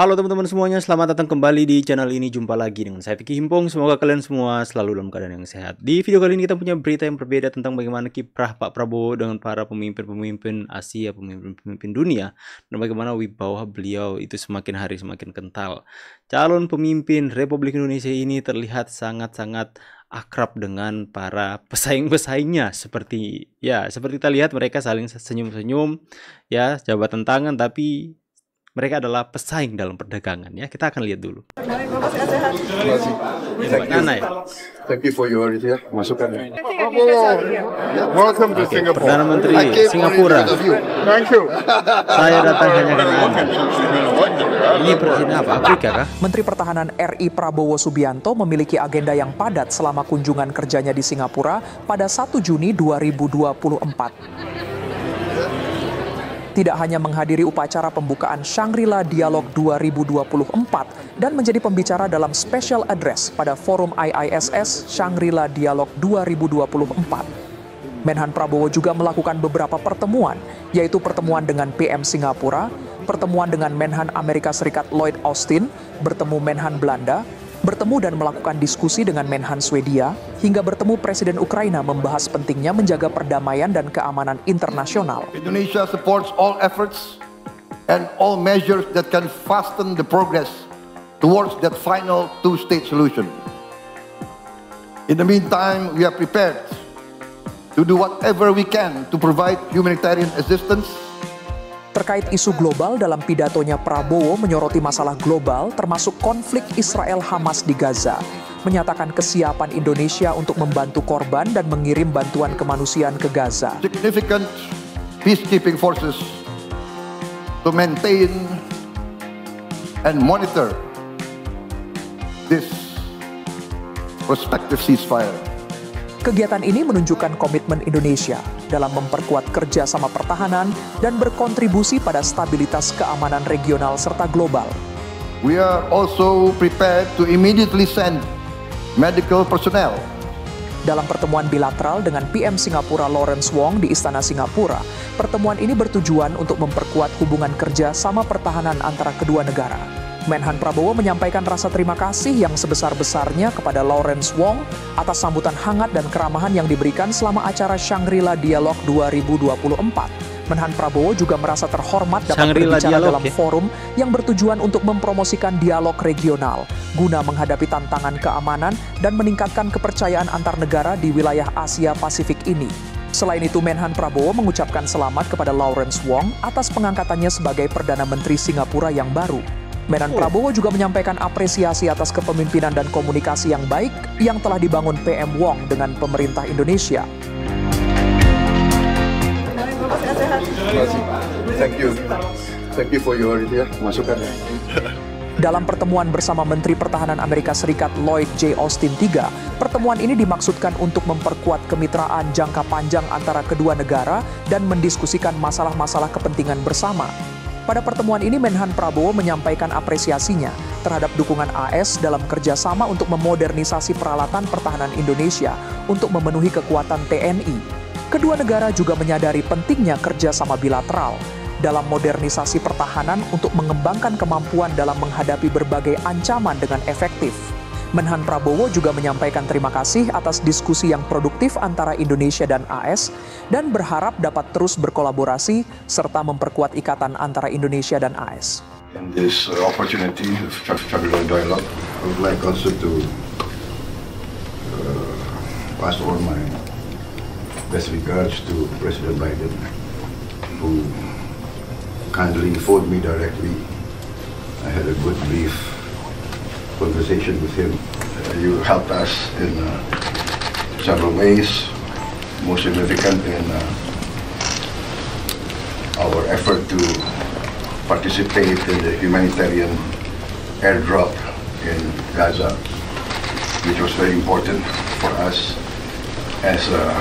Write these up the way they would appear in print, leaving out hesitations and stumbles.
Halo teman-teman semuanya, selamat datang kembali di channel ini. Jumpa lagi dengan saya Vicky Himpong. Semoga kalian semua selalu dalam keadaan yang sehat. Di video kali ini kita punya berita yang berbeda tentang bagaimana kiprah Pak Prabowo dengan para pemimpin-pemimpin Asia, pemimpin-pemimpin dunia, dan bagaimana wibawa beliau itu semakin hari semakin kental. Calon pemimpin Republik Indonesia ini terlihat sangat-sangat akrab dengan para pesaing-pesaingnya, seperti kita lihat mereka saling senyum-senyum, ya, jabatan tangan, tapi mereka adalah pesaing dalam perdagangan, ya. Kita akan lihat dulu. Bapak sehat-sehat. Terima kasih. Nana, ya. Thank you for your masukan. Welcome to Singapore. Perdana Menteri Singapura. Thank you. Saya datang hanya karena Anda. Ini presiden apa? Afrika kah? Menteri Pertahanan RI Prabowo Subianto memiliki agenda yang padat selama kunjungan kerjanya di Singapura pada 1 Juni 2024. Tidak hanya menghadiri upacara pembukaan Shangri-La Dialog 2024 dan menjadi pembicara dalam special address pada forum IISS Shangri-La Dialog 2024. Menhan Prabowo juga melakukan beberapa pertemuan, yaitu pertemuan dengan PM Singapura, pertemuan dengan Menhan Amerika Serikat Lloyd Austin, bertemu Menhan Belanda, bertemu dan melakukan diskusi dengan Menhan Swedia, hingga bertemu Presiden Ukraina membahas pentingnya menjaga perdamaian dan keamanan internasional. Indonesia supports all efforts and all measures that can fasten the progress towards that final two-state solution. In the meantime, we are prepared to do whatever we can to provide humanitarian assistance. Terkait isu global, dalam pidatonya Prabowo menyoroti masalah global termasuk konflik Israel-Hamas di Gaza, menyatakan kesiapan Indonesia untuk membantu korban dan mengirim bantuan kemanusiaan ke Gaza. Significant peacekeeping forces to maintain and monitor this prospective ceasefire. Kegiatan ini menunjukkan komitmen Indonesia dalam memperkuat kerjasama pertahanan dan berkontribusi pada stabilitas keamanan regional serta global. We are also prepared to immediately send medical personnel. Dalam pertemuan bilateral dengan PM Singapura Lawrence Wong di Istana Singapura, pertemuan ini bertujuan untuk memperkuat hubungan kerja sama pertahanan antara kedua negara. Menhan Prabowo menyampaikan rasa terima kasih yang sebesar-besarnya kepada Lawrence Wong atas sambutan hangat dan keramahan yang diberikan selama acara Shangri-La Dialog 2024. Menhan Prabowo juga merasa terhormat dapat berbicara dalam forum yang bertujuan untuk mempromosikan dialog regional guna menghadapi tantangan keamanan dan meningkatkan kepercayaan antar negara di wilayah Asia Pasifik ini. Selain itu, Menhan Prabowo mengucapkan selamat kepada Lawrence Wong atas pengangkatannya sebagai Perdana Menteri Singapura yang baru. Menhan Prabowo juga menyampaikan apresiasi atas kepemimpinan dan komunikasi yang baik yang telah dibangun PM Wong dengan pemerintah Indonesia. Bapak sehat-sehat. Terima kasih. Thank you for your masukan. Dalam pertemuan bersama Menteri Pertahanan Amerika Serikat Lloyd J. Austin III, pertemuan ini dimaksudkan untuk memperkuat kemitraan jangka panjang antara kedua negara dan mendiskusikan masalah-masalah kepentingan bersama. Pada pertemuan ini, Menhan Prabowo menyampaikan apresiasinya terhadap dukungan AS dalam kerjasama untuk memodernisasi peralatan pertahanan Indonesia untuk memenuhi kekuatan TNI. Kedua negara juga menyadari pentingnya kerjasama bilateral dalam modernisasi pertahanan untuk mengembangkan kemampuan dalam menghadapi berbagai ancaman dengan efektif. Menhan Prabowo juga menyampaikan terima kasih atas diskusi yang produktif antara Indonesia dan AS dan berharap dapat terus berkolaborasi serta memperkuat ikatan antara Indonesia dan AS. In this opportunity of Shangri-La Dialogue, I would like also to pass on my best regards to President Biden, who kindly phoned me directly. I had a good brief conversation with him. You helped us in several ways, most significant in our effort to participate in the humanitarian airdrop in Gaza, which was very important for us as a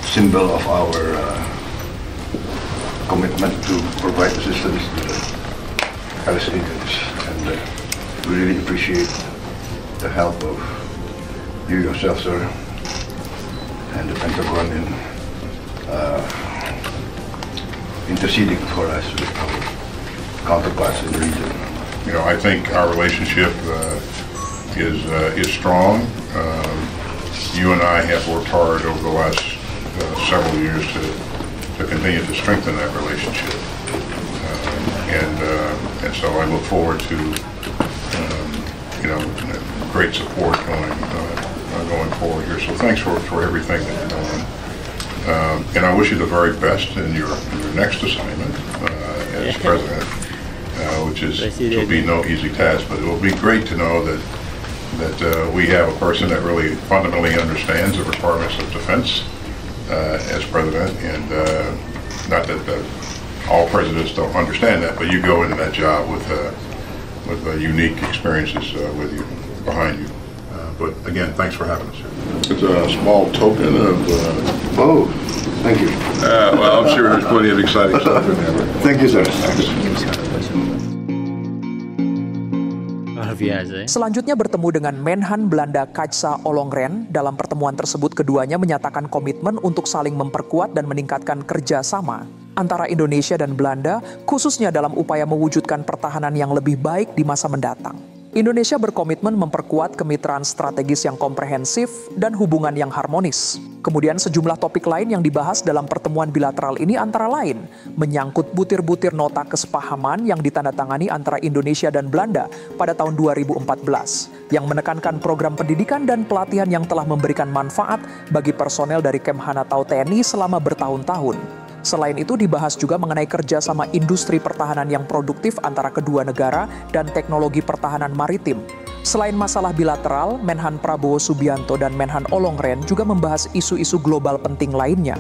symbol of our commitment to provide assistance to the Palestinians. And we really appreciate the help of you yourself, sir, and the Pentagon in interceding for us with our counterparts in the region. I think our relationship is strong. You and I have worked hard over the last several years to continue to strengthen that relationship, and so I look forward to great support going forward here. So thanks for everything that you're doing, and I wish you the very best in your next assignment as president, which will be no easy task, but it will be great to know that we have a person that really fundamentally understands the requirements of defense as president, and not that all presidents don't understand that, but you go into that job with unique experiences with you, behind you. But again, thanks for having us here. It's a small token of... Oh, thank you. Well, I'm sure there's plenty of exciting stuff in there. Thank you, sir. Luar biasa ya. Selanjutnya bertemu dengan Menhan Belanda Kajsa Ollongren. Dalam pertemuan tersebut keduanya menyatakan komitmen untuk saling memperkuat dan meningkatkan kerjasama antara Indonesia dan Belanda, khususnya dalam upaya mewujudkan pertahanan yang lebih baik di masa mendatang. Indonesia berkomitmen memperkuat kemitraan strategis yang komprehensif dan hubungan yang harmonis. Kemudian sejumlah topik lain yang dibahas dalam pertemuan bilateral ini antara lain menyangkut butir-butir nota kesepahaman yang ditandatangani antara Indonesia dan Belanda pada tahun 2014 yang menekankan program pendidikan dan pelatihan yang telah memberikan manfaat bagi personel dari Kemhanatau TNI selama bertahun-tahun. Selain itu dibahas juga mengenai kerjasama industri pertahanan yang produktif antara kedua negara dan teknologi pertahanan maritim. Selain masalah bilateral, Menhan Prabowo Subianto dan Menhan Ollongren juga membahas isu-isu global penting lainnya.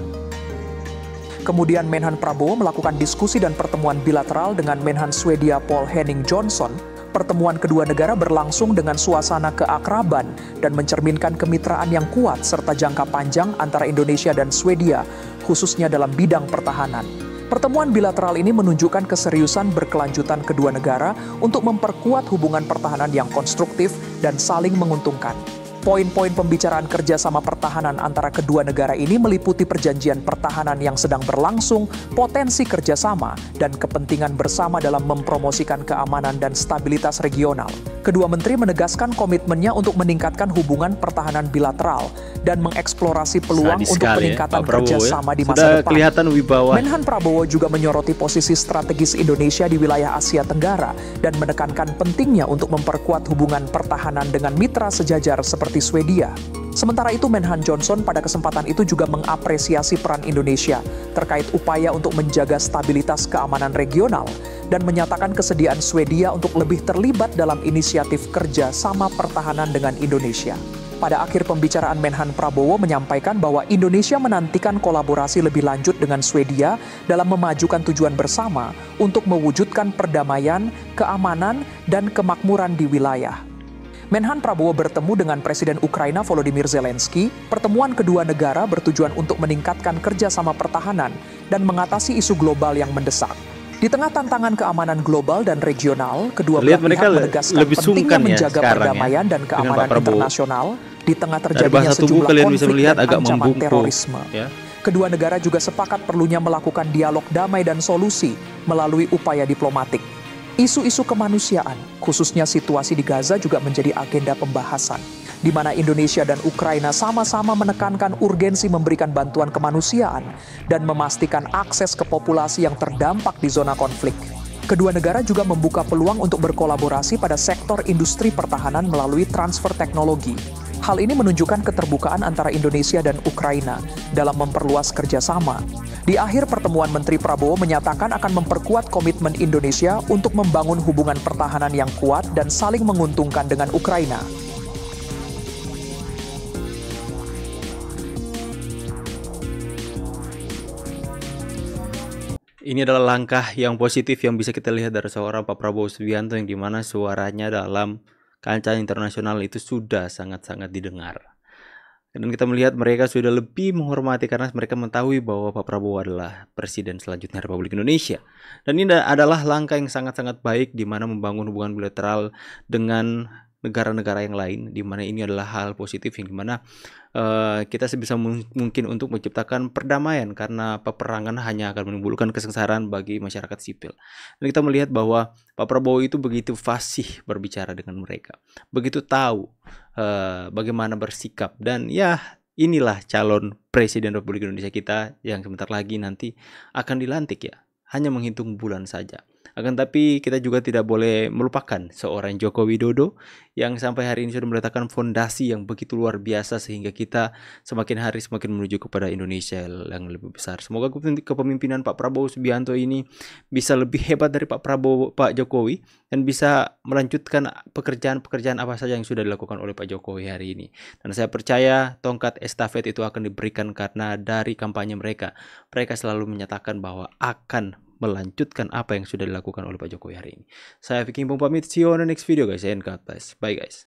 Kemudian Menhan Prabowo melakukan diskusi dan pertemuan bilateral dengan Menhan Swedia Paul Henning Johnson. Pertemuan kedua negara berlangsung dengan suasana keakraban dan mencerminkan kemitraan yang kuat serta jangka panjang antara Indonesia dan Swedia, khususnya dalam bidang pertahanan. Pertemuan bilateral ini menunjukkan keseriusan berkelanjutan kedua negara untuk memperkuat hubungan pertahanan yang konstruktif dan saling menguntungkan. Poin-poin pembicaraan kerjasama pertahanan antara kedua negara ini meliputi perjanjian pertahanan yang sedang berlangsung, potensi kerjasama, dan kepentingan bersama dalam mempromosikan keamanan dan stabilitas regional. Kedua menteri menegaskan komitmennya untuk meningkatkan hubungan pertahanan bilateral dan mengeksplorasi peluang Sadis untuk sekali peningkatan Pak Prabowo kerjasama di masa Sudah depan. kelihatan wibawa. Menhan Prabowo juga menyoroti posisi strategis Indonesia di wilayah Asia Tenggara dan menekankan pentingnya untuk memperkuat hubungan pertahanan dengan mitra sejajar seperti Swedia. Sementara itu Menhan Johnson pada kesempatan itu juga mengapresiasi peran Indonesia terkait upaya untuk menjaga stabilitas keamanan regional dan menyatakan kesediaan Swedia untuk lebih terlibat dalam inisiatif kerja sama pertahanan dengan Indonesia. Pada akhir pembicaraan Menhan Prabowo menyampaikan bahwa Indonesia menantikan kolaborasi lebih lanjut dengan Swedia dalam memajukan tujuan bersama untuk mewujudkan perdamaian, keamanan, dan kemakmuran di wilayah. Menhan Prabowo bertemu dengan Presiden Ukraina Volodymyr Zelensky. Pertemuan kedua negara bertujuan untuk meningkatkan kerjasama pertahanan dan mengatasi isu global yang mendesak. Di tengah tantangan keamanan global dan regional, kedua belah pihak menegaskan pentingnya menjaga perdamaian dan keamanan internasional di tengah terjadinya sejumlah konflik dan ancaman terorisme. Kedua negara juga sepakat perlunya melakukan dialog damai dan solusi melalui upaya diplomatik. Isu-isu kemanusiaan, khususnya situasi di Gaza juga menjadi agenda pembahasan, di mana Indonesia dan Ukraina sama-sama menekankan urgensi memberikan bantuan kemanusiaan dan memastikan akses ke populasi yang terdampak di zona konflik. Kedua negara juga membuka peluang untuk berkolaborasi pada sektor industri pertahanan melalui transfer teknologi. Hal ini menunjukkan keterbukaan antara Indonesia dan Ukraina dalam memperluas kerjasama. Di akhir pertemuan, Menteri Prabowo menyatakan akan memperkuat komitmen Indonesia untuk membangun hubungan pertahanan yang kuat dan saling menguntungkan dengan Ukraina. Ini adalah langkah yang positif yang bisa kita lihat dari seorang Pak Prabowo Subianto yang dimana suaranya dalam kancah internasional itu sudah sangat-sangat didengar. Dan kita melihat mereka sudah lebih menghormati karena mereka mengetahui bahwa Pak Prabowo adalah Presiden selanjutnya Republik Indonesia. Dan ini adalah langkah yang sangat-sangat baik di mana membangun hubungan bilateral dengan negara-negara yang lain, di mana ini adalah hal positif yang dimana kita sebisa mungkin untuk menciptakan perdamaian, karena peperangan hanya akan menimbulkan kesengsaraan bagi masyarakat sipil. Dan kita melihat bahwa Pak Prabowo itu begitu fasih berbicara dengan mereka, begitu tahu bagaimana bersikap, dan ya inilah calon Presiden Republik Indonesia kita yang sebentar lagi nanti akan dilantik ya. Hanya menghitung bulan saja. Akan tapi kita juga tidak boleh melupakan seorang Joko Widodo yang sampai hari ini sudah meletakkan fondasi yang begitu luar biasa sehingga kita semakin hari semakin menuju kepada Indonesia yang lebih besar. Semoga kepemimpinan Pak Prabowo Subianto ini bisa lebih hebat dari Pak Jokowi dan bisa melanjutkan pekerjaan-pekerjaan apa saja yang sudah dilakukan oleh Pak Jokowi hari ini. Dan saya percaya tongkat estafet itu akan diberikan karena dari kampanye mereka selalu menyatakan bahwa akan melanjutkan apa yang sudah dilakukan oleh Pak Jokowi hari ini. Saya Vicky Himpong pamit, see you on the next video guys, and God bless. Bye guys.